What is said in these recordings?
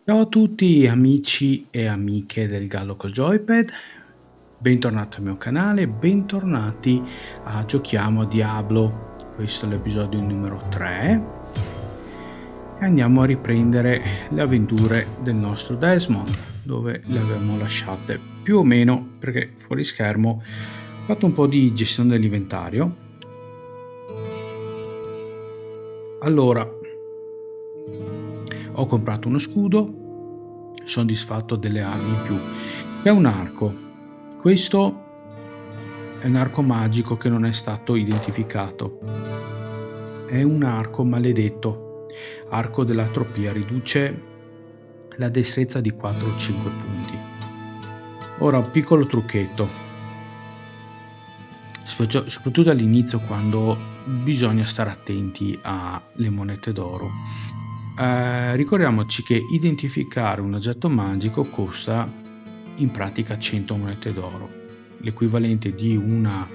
Ciao a tutti amici e amiche del Gallo col Joypad, bentornati al mio canale, bentornati a Giochiamo a Diablo. Questo è l'episodio numero 3 e andiamo a riprendere le avventure del nostro Desmond, dove le avevamo lasciate più o meno, perché fuori schermo ho fatto un po' di gestione dell'inventario. Allora, ho comprato uno scudo, sono disfatto delle armi in più. C'è un arco. Questo è un arco magico che non è stato identificato. È un arco maledetto. Arco dell'atropia, riduce la destrezza di 4 o 5 punti. Ora, un piccolo trucchetto, soprattutto all'inizio quando bisogna stare attenti alle monete d'oro. Ricordiamoci che identificare un oggetto magico costa in pratica 100 monete d'oro, l'equivalente di una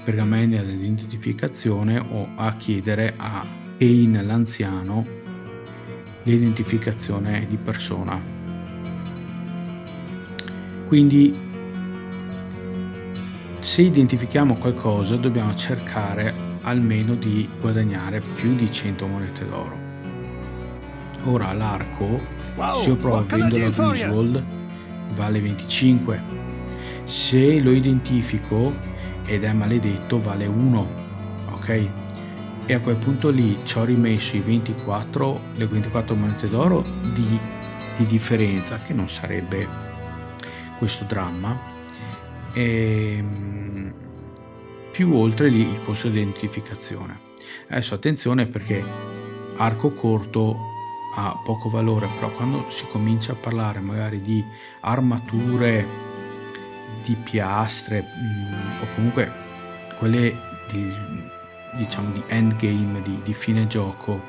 pergamena dell'identificazione, o a chiedere a Kane l'anziano l'identificazione di persona. Quindi se identifichiamo qualcosa dobbiamo cercare almeno di guadagnare più di 100 monete d'oro. Ora l'arco, se io provo a venderlo a visual, vale 25. Se lo identifico ed è maledetto vale 1, ok? E a quel punto lì ci ho rimesso le 24 monete d'oro di differenza, che non sarebbe questo dramma, più oltre lì il costo di identificazione. Adesso attenzione, perché arco corto ha poco valore, però quando si comincia a parlare magari di armature, di piastre, o comunque quelle di endgame, di fine gioco,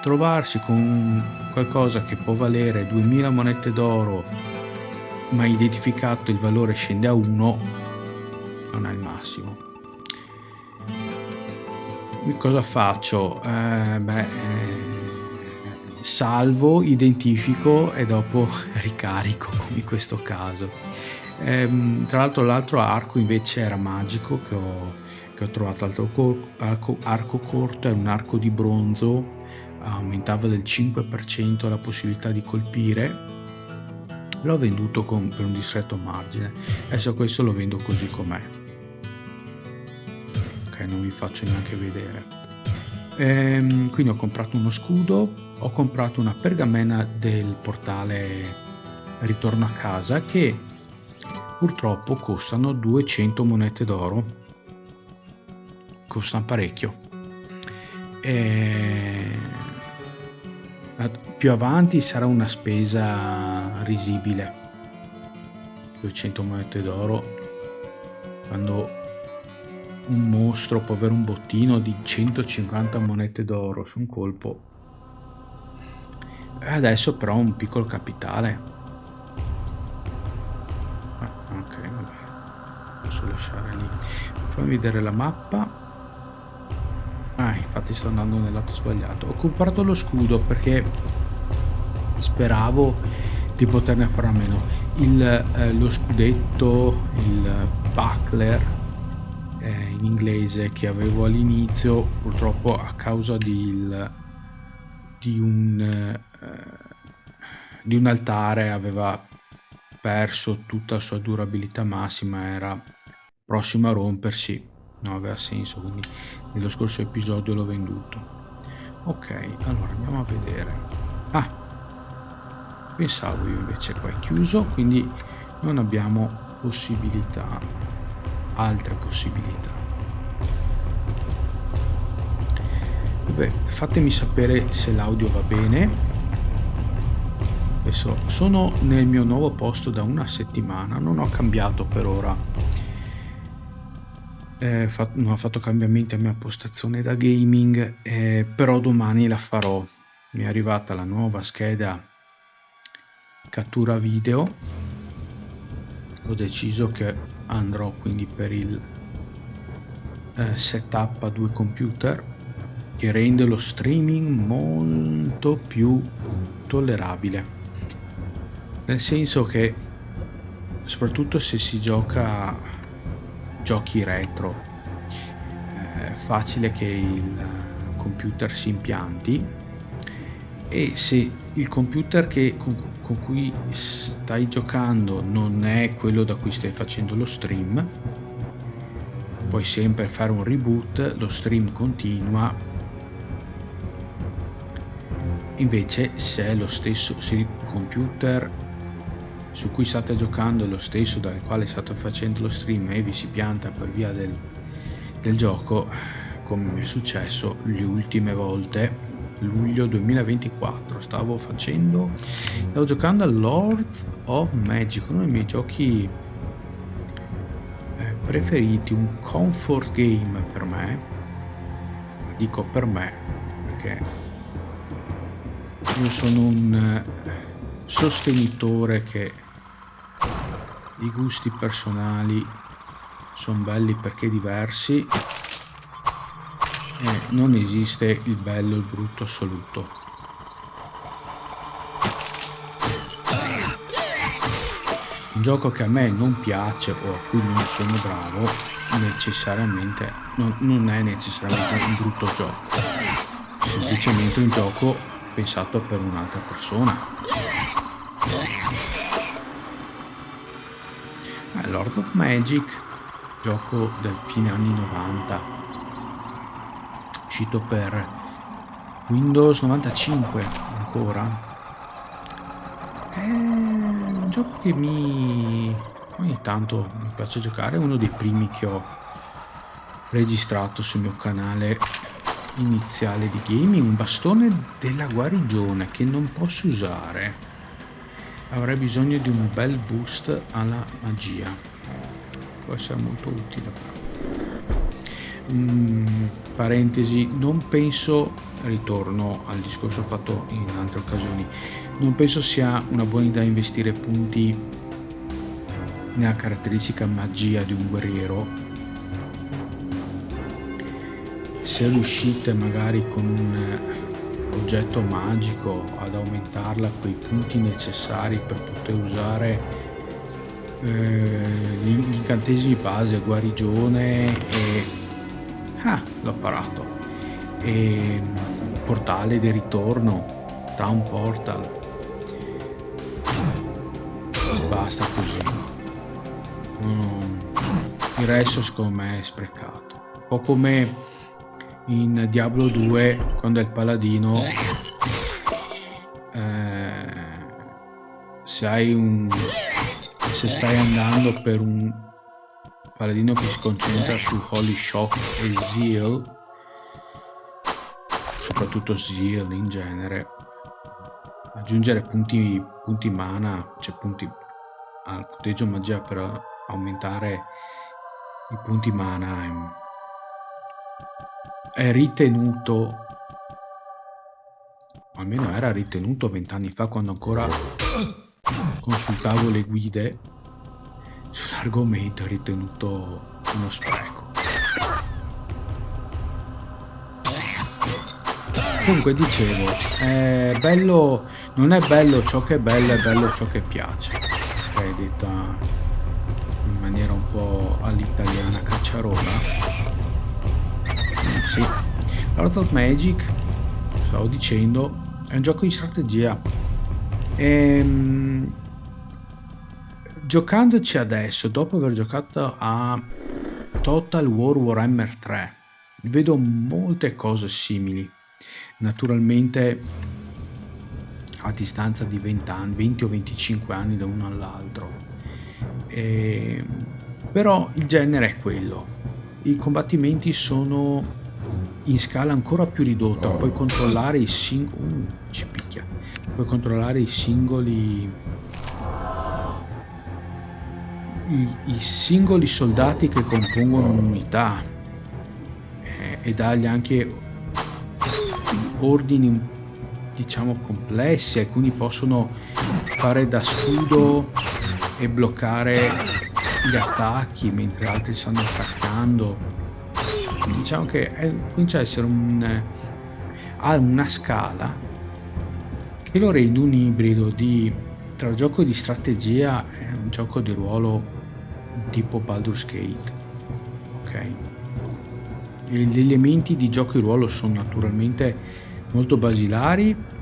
trovarsi con qualcosa che può valere 2000 monete d'oro ma identificato il valore scende a 1 non è il massimo. Cosa faccio? Salvo, identifico e dopo ricarico, come in questo caso. Tra l'altro l'altro arco invece era magico, che ho trovato. Arco corto, è un arco di bronzo, aumentava del 5% la possibilità di colpire. L'ho venduto per un discreto margine. Adesso questo lo vendo così com'è. Ok, non vi faccio neanche vedere. Quindi ho comprato uno scudo, ho comprato una pergamena del portale Ritorno a casa, che purtroppo costano 200 monete d'oro, costano parecchio. Più avanti sarà una spesa risibile, 200 monete d'oro, quando un mostro può avere un bottino di 150 monete d'oro su un colpo. Adesso però ho un piccolo capitale. Ok, vabbè, posso lasciare lì. Fammi vedere la mappa. Infatti sto andando nel lato sbagliato. Ho comprato lo scudo perché speravo di poterne fare a meno. Lo scudetto, il buckler in inglese, che avevo all'inizio, purtroppo a causa di un altare aveva perso tutta la sua durabilità massima, era prossimo a rompersi, non aveva senso, quindi nello scorso episodio l'ho venduto. Ok, allora andiamo a vedere. Pensavo io invece qua è chiuso, quindi non abbiamo altre possibilità. Vabbè, fatemi sapere se l'audio va bene. Adesso sono nel mio nuovo posto da una settimana, non ho cambiato per ora, non ho fatto cambiamenti a mia postazione da gaming, però domani la farò. Mi è arrivata la nuova scheda cattura video, ho deciso che andrò quindi per il setup a 2 computer, che rende lo streaming molto più tollerabile, nel senso che soprattutto se si gioca giochi retro è facile che il computer si impianti, e se il computer con cui stai giocando non è quello da cui stai facendo lo stream, puoi sempre fare un reboot, lo stream continua. Invece se è lo stesso, se il computer su cui state giocando è lo stesso dal quale state facendo lo stream e vi si pianta per via del gioco, come mi è successo le ultime volte, luglio 2024, stavo giocando a Lords of Magic, uno dei miei giochi preferiti, un comfort game per me, dico per me perché io sono un sostenitore che i gusti personali sono belli perché diversi e non esiste il bello e il brutto assoluto. Un gioco che a me non piace o a cui non sono bravo necessariamente non è necessariamente un brutto gioco, è semplicemente un gioco pensato per un'altra persona. Lords of Magic, gioco del fine anni 90, uscito per Windows 95 ancora. È un gioco che ogni tanto mi piace giocare, è uno dei primi che ho registrato sul mio canale iniziale di gaming, un bastone della guarigione che non posso usare. Avrei bisogno di un bel boost alla magia, può essere molto utile. Parentesi, non penso, ritorno al discorso fatto in altre occasioni, non penso sia una buona idea investire punti nella caratteristica magia di un guerriero. Se riuscite magari con un oggetto magico ad aumentarla quei punti necessari per poter usare gli incantesimi base, guarigione e l'ho parato, e portale di ritorno, Town Portal, basta così. Il resto secondo me è sprecato, un po' come in Diablo 2 quando è il paladino, se stai andando per un paladino che si concentra su Holy Shock e Zeal, soprattutto Zeal in genere, aggiungere punti mana, cioè punti al punteggio magia per aumentare i punti mana è ritenuto, almeno era ritenuto 20 anni fa, quando ancora consultavo le guide sull'argomento, è ritenuto uno spreco. Comunque dicevo, è bello, non è bello ciò che è bello ciò che piace, è detta in maniera un po' all'italiana cacciarola. Sì, Lords of Magic, stavo dicendo, è un gioco di strategia. Giocandoci adesso, dopo aver giocato a Total War Warhammer 3, vedo molte cose simili. Naturalmente a distanza di 20 anni, 20 o 25 anni da uno all'altro. Però il genere è quello. I combattimenti sono in scala ancora più ridotta, puoi controllare i singoli soldati che compongono un'unità, e dargli anche ordini diciamo complessi. Alcuni possono fare da scudo e bloccare gli attacchi mentre altri stanno attaccando. Diciamo che comincia a essere un ha una scala che lo rende un ibrido tra gioco di strategia e un gioco di ruolo tipo Baldur's Gate. Ok, e gli elementi di gioco di ruolo sono naturalmente molto basilari,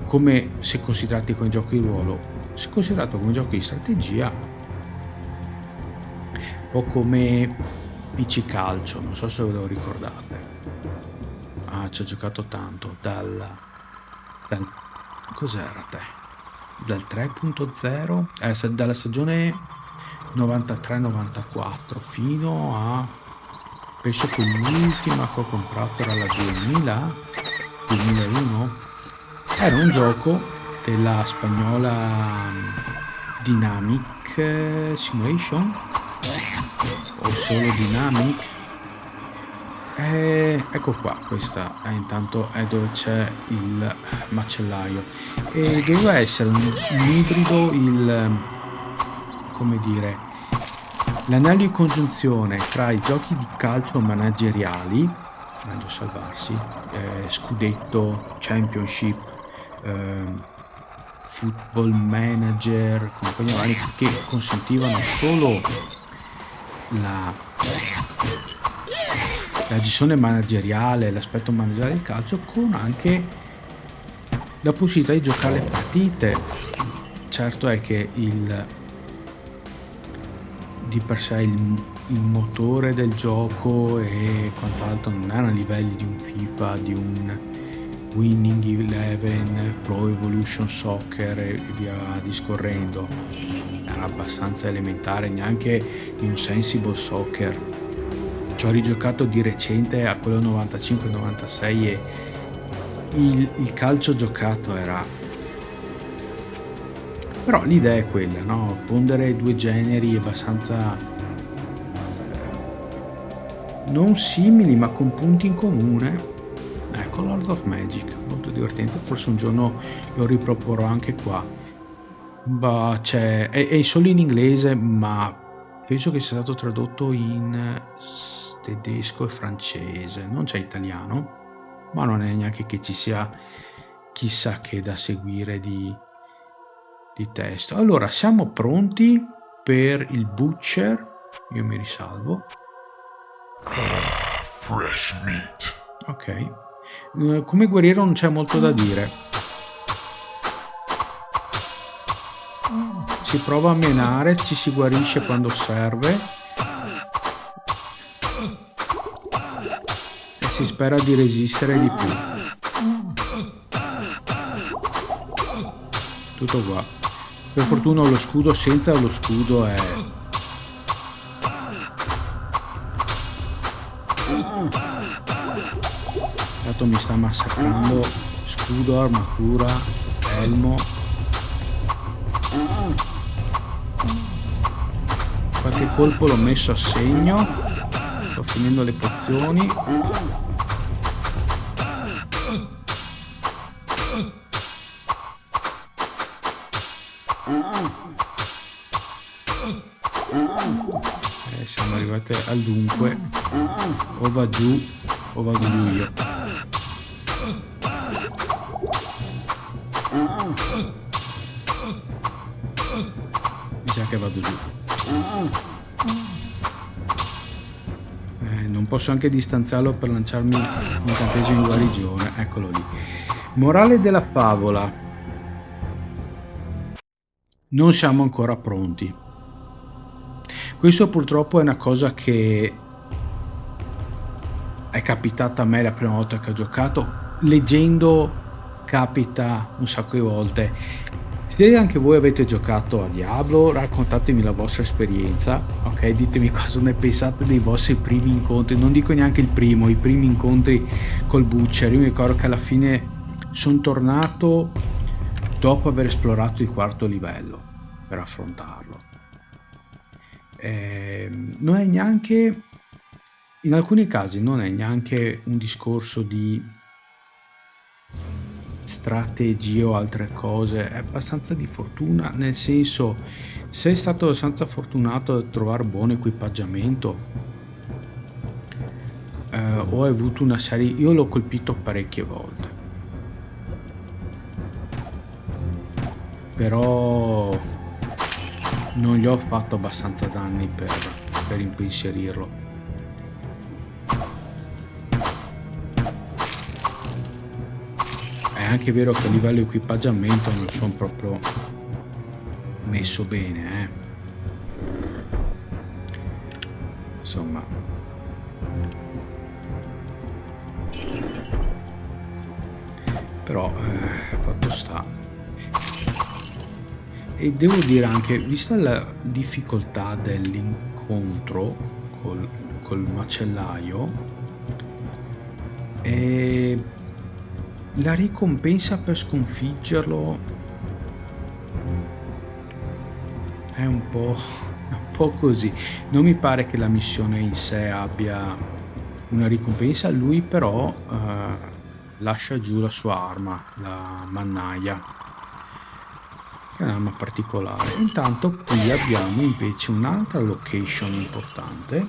come se considerati come giochi di ruolo. Se considerato come giochi di strategia, o come PC Calcio, non so se ve lo ricordate. Ci ho giocato tanto dal cos'era te? Dal 3.0, dalla stagione 93-94 fino a, penso che l'ultima che ho comprato era la 2001. Era un gioco della spagnola Dynamic Simulation o solo Dynamic. Ecco qua, questa è intanto è dove c'è il macellaio, e doveva essere un ibrido, come dire, l'anello di congiunzione tra i giochi di calcio manageriali, meglio salvarsi, scudetto, championship, football manager, compagnia vari, che consentivano solo la gestione manageriale, l'aspetto manageriale del calcio, con anche la possibilità di giocare le partite. Certo è che di per sé il motore del gioco e quant'altro non erano a livelli di un FIFA, di un Winning Eleven, Pro Evolution Soccer e via discorrendo. Era abbastanza elementare, neanche di un Sensible Soccer. Ci ho rigiocato di recente a quello 95-96 e il calcio giocato era... Però l'idea è quella, no? Fondere due generi abbastanza non simili ma con punti in comune. Ecco, Lords of Magic, molto divertente, forse un giorno lo riproporrò anche qua. È solo in inglese, ma penso che sia stato tradotto in tedesco e francese, non c'è italiano, ma non è neanche che ci sia chissà che da seguire di testo. Allora, siamo pronti per il butcher. Io mi risalvo. Fresh meat. Ok. Come guerriero non c'è molto da dire. Si prova a menare, ci si guarisce quando serve e si spera di resistere di più. Tutto qua. Per fortuna ho lo scudo, senza lo scudo è... Tanto mi sta massacrando. Scudo, armatura, elmo. Qualche colpo l'ho messo a segno. Sto finendo le pozioni. Siamo arrivati al dunque. O va giù o vado giù io. Mi sa che vado giù. Non posso anche distanziarlo per lanciarmi un incantesimo in guarigione. Eccolo lì. Morale della favola: non siamo ancora pronti. Questo purtroppo è una cosa che è capitata a me la prima volta che ho giocato. Leggendo capita un sacco di volte. Se anche voi avete giocato a Diablo, raccontatemi la vostra esperienza, ok? Ditemi cosa ne pensate dei vostri primi incontri. Non dico neanche il primo, i primi incontri col Butcher. Io mi ricordo che alla fine sono tornato dopo aver esplorato il quarto livello per affrontarlo. Non è neanche, in alcuni casi non è neanche un discorso di strategie o altre cose, è abbastanza di fortuna, nel senso, sei stato abbastanza fortunato a trovare buon equipaggiamento, ho avuto una serie, io l'ho colpito parecchie volte, però non gli ho fatto abbastanza danni per impensierirlo. È anche vero che a livello equipaggiamento non sono proprio messo bene, insomma. Però fatto sta. E devo dire anche, vista la difficoltà dell'incontro col macellaio, la ricompensa per sconfiggerlo è un po' così. Non mi pare che la missione in sé abbia una ricompensa. Lui però lascia giù la sua arma, la mannaia, che è un'arma particolare. Intanto qui abbiamo invece un'altra location importante,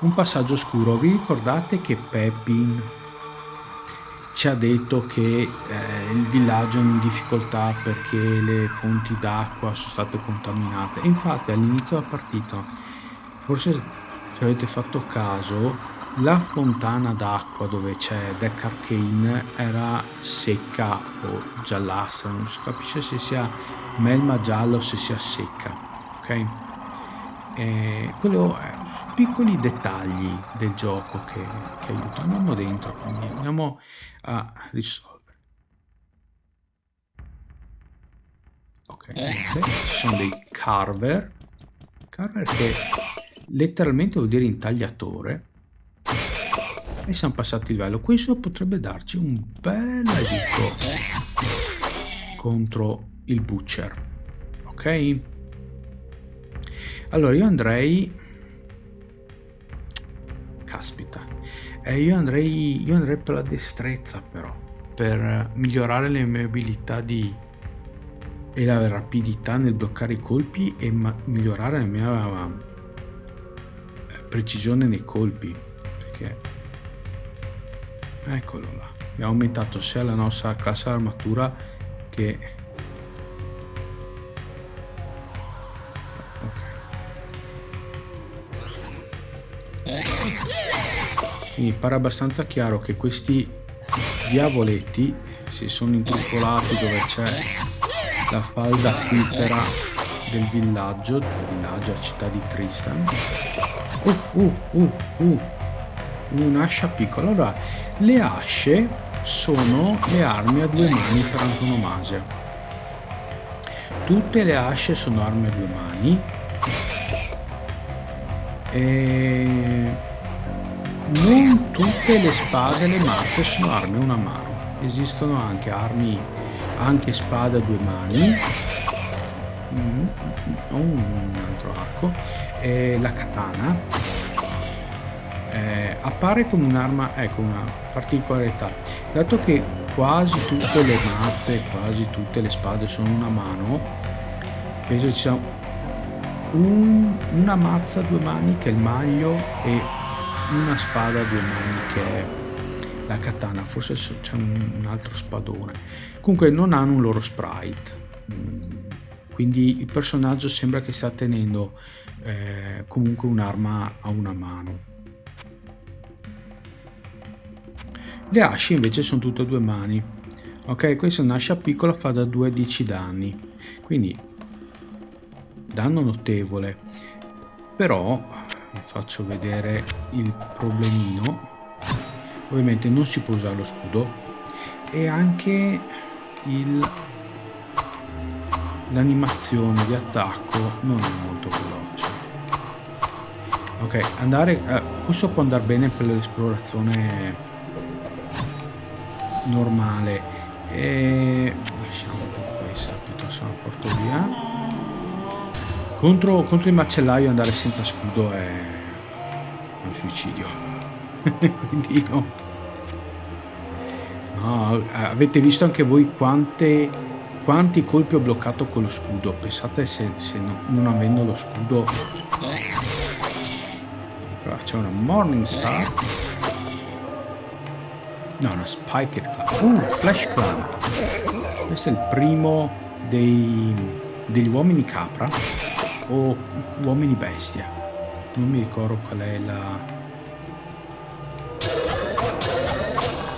un passaggio oscuro. Vi ricordate che Pepin ci ha detto che il villaggio è in difficoltà perché le fonti d'acqua sono state contaminate? E infatti all'inizio della partita, forse ci avete fatto caso, la fontana d'acqua dove c'è Deck Arcane era secca o giallastra, non si capisce se sia melma gialla o se sia secca, ok? Quello è piccoli dettagli del gioco che aiutano. Andiamo dentro, quindi andiamo a risolvere. Ok, ci sono dei carver che letteralmente vuol dire intagliatore, e siamo passati il livello. Questo potrebbe darci un bel aiuto contro il butcher, ok? Allora io andrei, caspita, io andrei per la destrezza, però per migliorare le mie abilità e la rapidità nel bloccare i colpi e migliorare la mia precisione nei colpi, perché eccolo là, abbiamo aumentato sia la nostra classe armatura che quindi pare abbastanza chiaro che questi diavoletti si sono intrupolati dove c'è la falda acquifera del villaggio, la città di Tristan. Un'ascia piccola. Allora, le asce sono le armi a due mani per antonomasia. Tutte le asce sono armi a due mani. E non tutte le spade e le mazze sono armi a una mano. Esistono anche spade a due mani. Un altro arco. La katana appare come un'arma, ecco, una particolarità. Dato che quasi tutte le mazze, quasi tutte le spade sono una mano, penso ci sia una mazza a due mani che è il maglio e una spada a due mani che è la katana. Forse c'è un altro spadone. Comunque non hanno un loro sprite, quindi il personaggio sembra che sta tenendo comunque un'arma a una mano. Le asce invece sono tutte a due mani. Ok, questa è un'ascia piccola, fa da 2 a 10 danni, quindi danno notevole. Però vi faccio vedere il problemino. Ovviamente non si può usare lo scudo e anche l'animazione di attacco non è molto veloce. Ok, questo può andare bene per l'esplorazione normale, e lasciamo giù questa piuttosto, la porto via. Contro il macellaio andare senza scudo è un suicidio. Quindi no, avete visto anche voi quanti colpi ho bloccato con lo scudo. Pensate se non avendo lo scudo Allora, c'è una Morning Star. No, una Spiked Cloud. Flash Cloud. Questo è il primo degli uomini capra o uomini bestia. Non mi ricordo qual è la...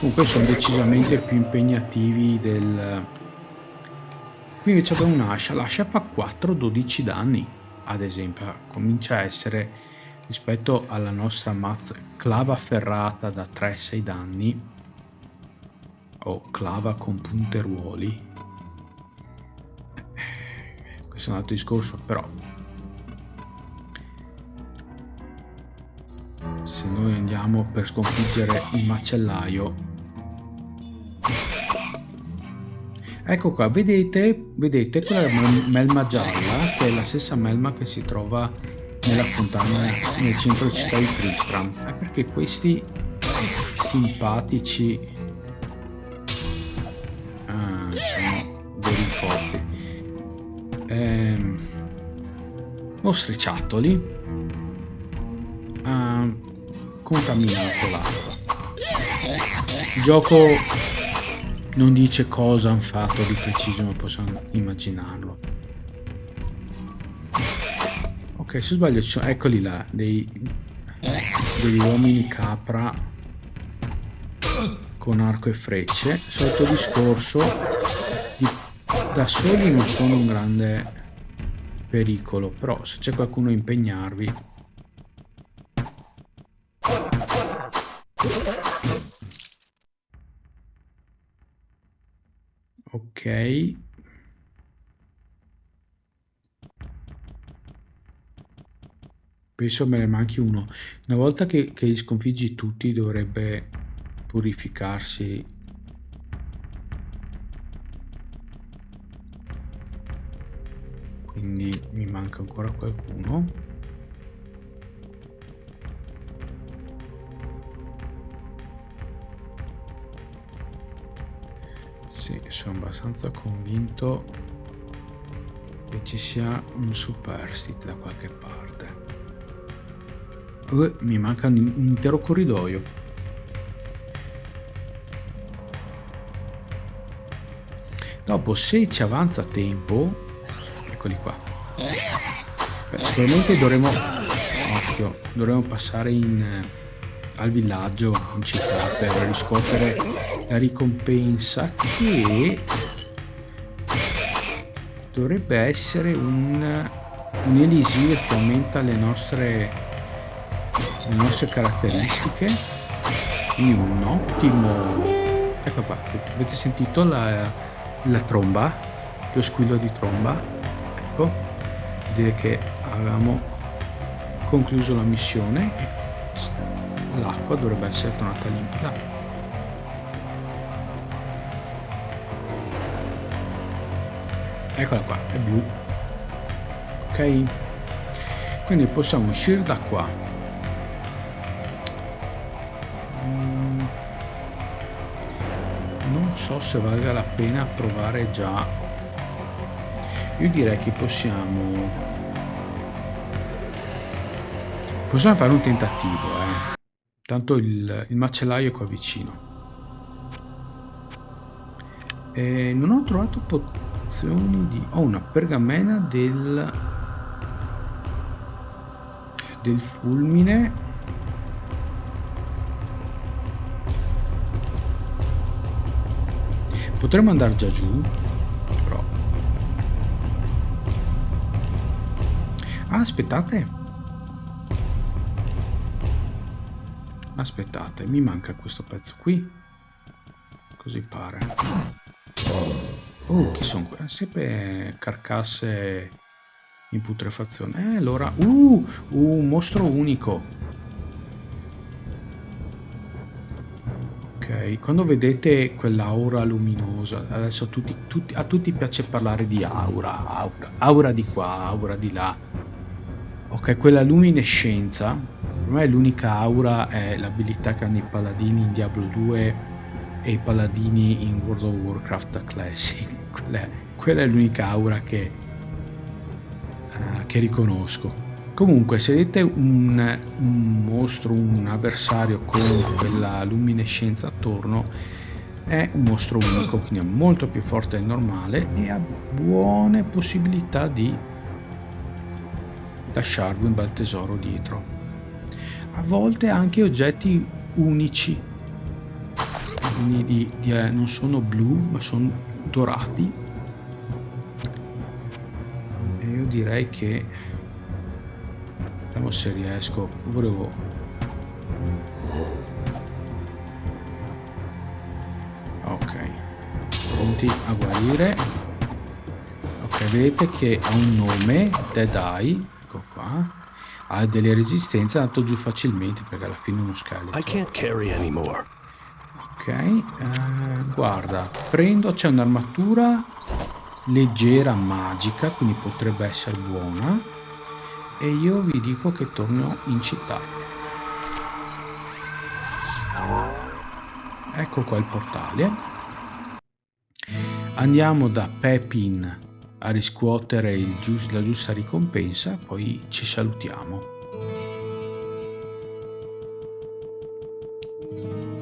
Comunque sono decisamente più impegnativi del... Qui invece abbiamo un'ascia. L'ascia fa 4-12 danni, ad esempio. Comincia a essere, rispetto alla nostra mazza clava ferrata da 3-6 danni, o clava con punteruoli. Questo è un altro discorso, però se noi andiamo per sconfiggere il macellaio, ecco qua, vedete quella melma gialla, che è la stessa melma che si trova nella fontana nel centro città di Tristram. È perché questi simpatici sono dei rinforzi, mostriciattoli, contaminato l'acqua. Il gioco non dice cosa hanno fatto di preciso, ma possiamo immaginarlo. Ok, se sbaglio eccoli là, degli uomini capra con arco e frecce. Solito discorso, da soli non sono un grande pericolo, però se c'è qualcuno a impegnarvi. Ok, penso me ne manchi uno. Una volta che li sconfiggi tutti dovrebbe purificarsi. Quindi mi manca ancora qualcuno. Sì, sono abbastanza convinto che ci sia un superstite da qualche parte. Mi manca un intero corridoio. Dopo, se ci avanza tempo, eccoli qua. Sicuramente dovremo passare al villaggio, in città, per riscuotere la ricompensa, che dovrebbe essere un elisir che aumenta le nostre caratteristiche. Quindi un ottimo... Ecco qua, avete sentito la tromba, lo squillo di tromba? Ecco, direi che avevamo concluso la missione e l'acqua dovrebbe essere tornata limpida. Eccola qua, è blu. Ok, quindi possiamo uscire da qua. Non so se valga la pena provare già. Io direi che possiamo fare un tentativo, tanto il macellaio è qua vicino. Non ho trovato pozioni di... Ho una pergamena del fulmine. Potremmo andare già giù, però... Aspettate, mi manca questo pezzo qui. Così pare. Oh, chi sono? Sempre carcasse in putrefazione. Allora... un mostro unico. Ok, quando vedete quell'aura luminosa, adesso a tutti piace parlare di aura di qua, aura di là. Ok, quella luminescenza, per me l'unica aura è l'abilità che hanno i paladini in Diablo 2 e i paladini in World of Warcraft Classic. Quella è l'unica aura che riconosco. Comunque, se vedete un mostro, un avversario con quella luminescenza attorno, è un mostro unico, quindi è molto più forte del normale e ha buone possibilità di lasciarvi un bel tesoro dietro. A volte anche oggetti unici, quindi non sono blu ma sono dorati, e io direi che vediamo se riesco. Ok, pronti a guarire. Ok, vedete che ha un nome, Dead Eye, ecco qua, ha delle resistenze, è andato giù facilmente perché alla fine è uno scheletro. I can't carry anymore. Ok, guarda, prendo, c'è un'armatura leggera magica, quindi potrebbe essere buona, e io vi dico che torno in città. Ecco qua il portale. Andiamo da Pepin a riscuotere la giusta ricompensa, poi ci salutiamo.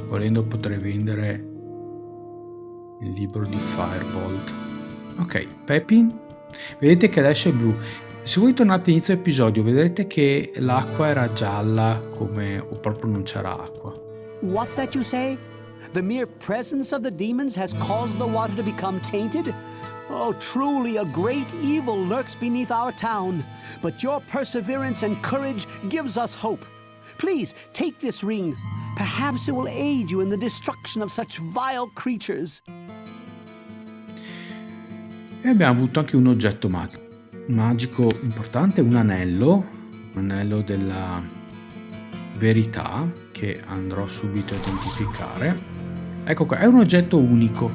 Volendo potrei vendere il libro di Firebolt. Ok, Pepin, vedete che adesso è blu. Se voi tornate all'inizio episodio vedrete che l'acqua era gialla, come o proprio non c'era acqua. What's that you say? The mere presence of the demons has caused the water to become tainted? Oh, truly a great evil lurks beneath our town, but your perseverance and courage gives us hope. Please, take this ring. Perhaps it will aid you in the destruction of such vile creatures. E abbiamo avuto anche un oggetto magico importante, un anello della verità, che andrò subito a identificare. Ecco qua, è un oggetto unico.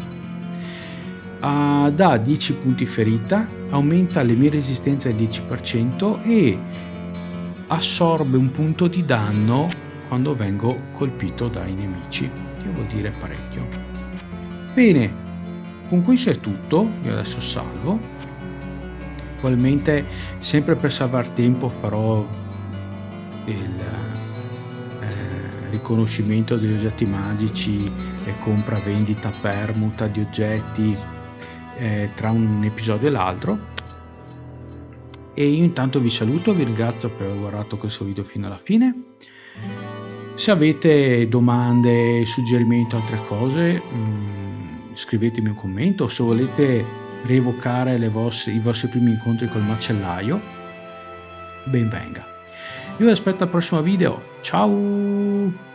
Da 10 punti ferita, aumenta le mie resistenze al 10% e assorbe un punto di danno quando vengo colpito dai nemici, che vuol dire parecchio. Bene, con questo è tutto. Io adesso salvo. Probabilmente, sempre per salvare tempo, farò il riconoscimento degli oggetti magici e compra, vendita, permuta di oggetti tra un episodio e l'altro. E io intanto vi saluto, vi ringrazio per aver guardato questo video fino alla fine. Se avete domande, suggerimenti o altre cose, scrivetemi un commento. Se volete rievocare i vostri primi incontri col macellaio, ben venga. Io vi aspetto al prossimo video. Ciao!